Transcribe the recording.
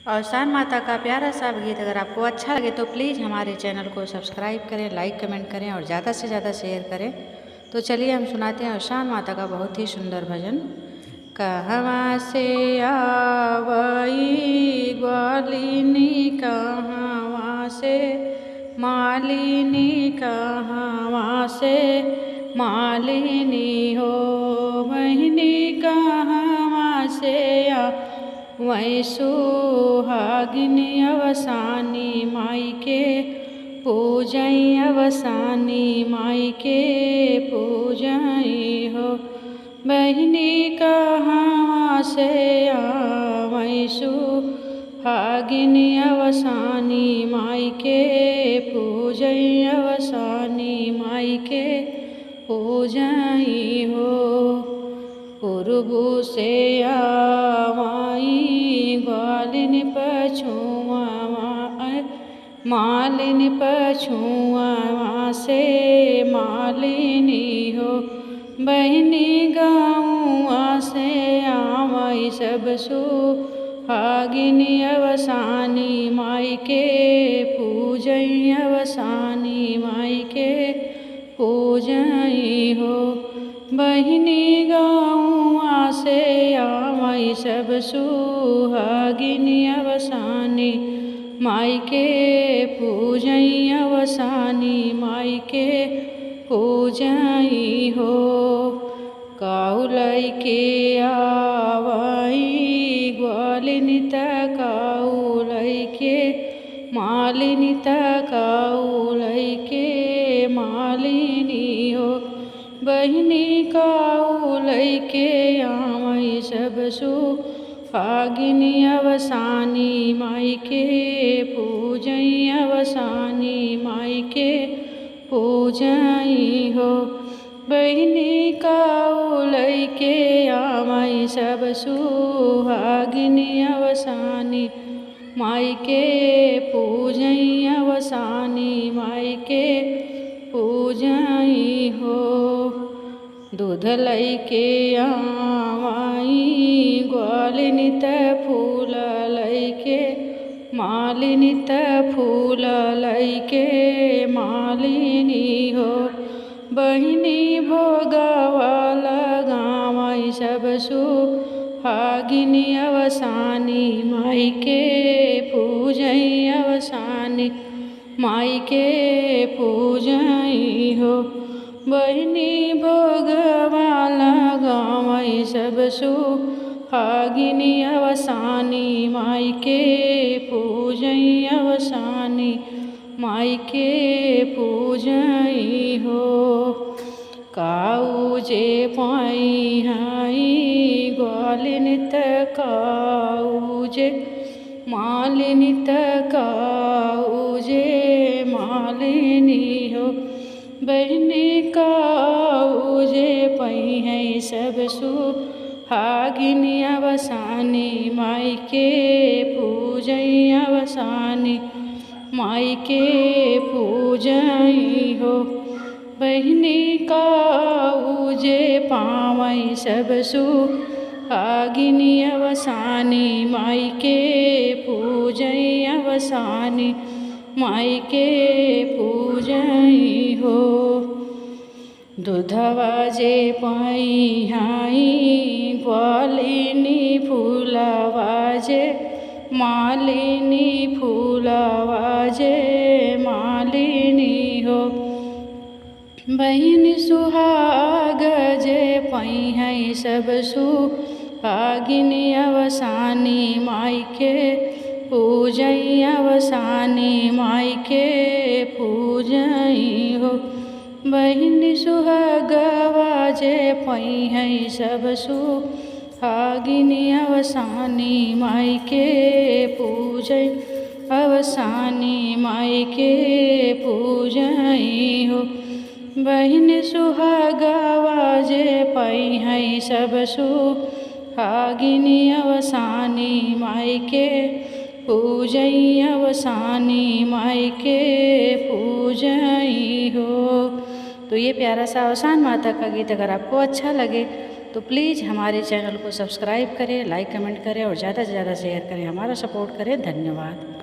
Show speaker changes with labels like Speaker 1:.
Speaker 1: अवसान माता का प्यारा सा गीत अगर आपको अच्छा लगे तो प्लीज़ हमारे चैनल को सब्सक्राइब करें, लाइक कमेंट करें और ज़्यादा से ज़्यादा शेयर करें। तो चलिए हम सुनाते हैं अवसान माता का बहुत ही सुंदर भजन। कहवा से आवई ग्वालिनी, कहवा से मालिनी, कहवा से मालिनी हो बहिनी, कहवा से वै सुहागिनी अवसानी माई के पूजई, अवसानी माई के पूजई हो बहिनी, कहवा से वै सुहागिनी अवसानी माई के पूजई, अवसानी माई के पूजई हो। पूर्वु से आवाई ग्वालिनी पछुआ, मालिनी पछुआ से मालिनी हो बहिनी, गाँवा से आवई सब सुहागिनी अवसानी माई के पूजई, अवसानी माई के पूजई हो बहिनी, गाँवा से आवई सब सुहागिनी अवसानी माई के पूजई, अवसानी माई के पूजई हो। काउलई के आवई ग्वालिनी काउलई के मालिनी, काउलई के मालिनी हो बहिनी, काउलई के आवई सब सुहागिनी अवसानी माई के पूजई, अवसानी माई के पूजई हो बहिनी, काउलई के आवई सब सुहागिनी अवसानी माई के पूजई, अवसानी माई के पूजई हो। दूध लई के आवई ग्वालिनी फूल लई के मालिनी, फूल लई के मालिनी हो बहिनी, भोगवा लगावई सब सुहागिनी अवसानी माई के पूजई, अवसानी माई के पूजई हो बहिनी, भोगवा लगावई सब सुहागिनी अवसानी माई के पूजई, अवसानी माई के पूजई हो। काऊ जे पाई हाई ग्वालिनी काऊ जे मालिनी, काऊ जे मालिनी हो बहिनी, काऊ जे पई है सब सुहागिनी अवसानी माई के पूजई, अवसानी माई के पूजई हो बहिनी, काऊ जे पावई सब सुहागिनी अवसानी माई के पूजई, अवसानी माई के पूजई हो। दूधवा जे पाई हाई ग्वालिनी, फूलवा जे मालिनी, फूलवा जे मालिनी हो बहिनी, सुहाग जे पई है सब सुहागिनी अवसानी माई के पूजई, अवसानी माई के पूजई हो बहिनी, सुहागवा जे पई है सब सुहागिनी अवसानी माई के पूजई, अवसानी माई के पूजई हो बहिनी, सुहागवा जे पई है सब सुहागिनी अवसानी माई के पूजई, अवसानी माई के पूजई हो। तो ये प्यारा सा अवसान माता का गीत अगर आपको अच्छा लगे तो प्लीज़ हमारे चैनल को सब्सक्राइब करें, लाइक कमेंट करें और ज़्यादा से ज़्यादा शेयर करें, हमारा सपोर्ट करें। धन्यवाद।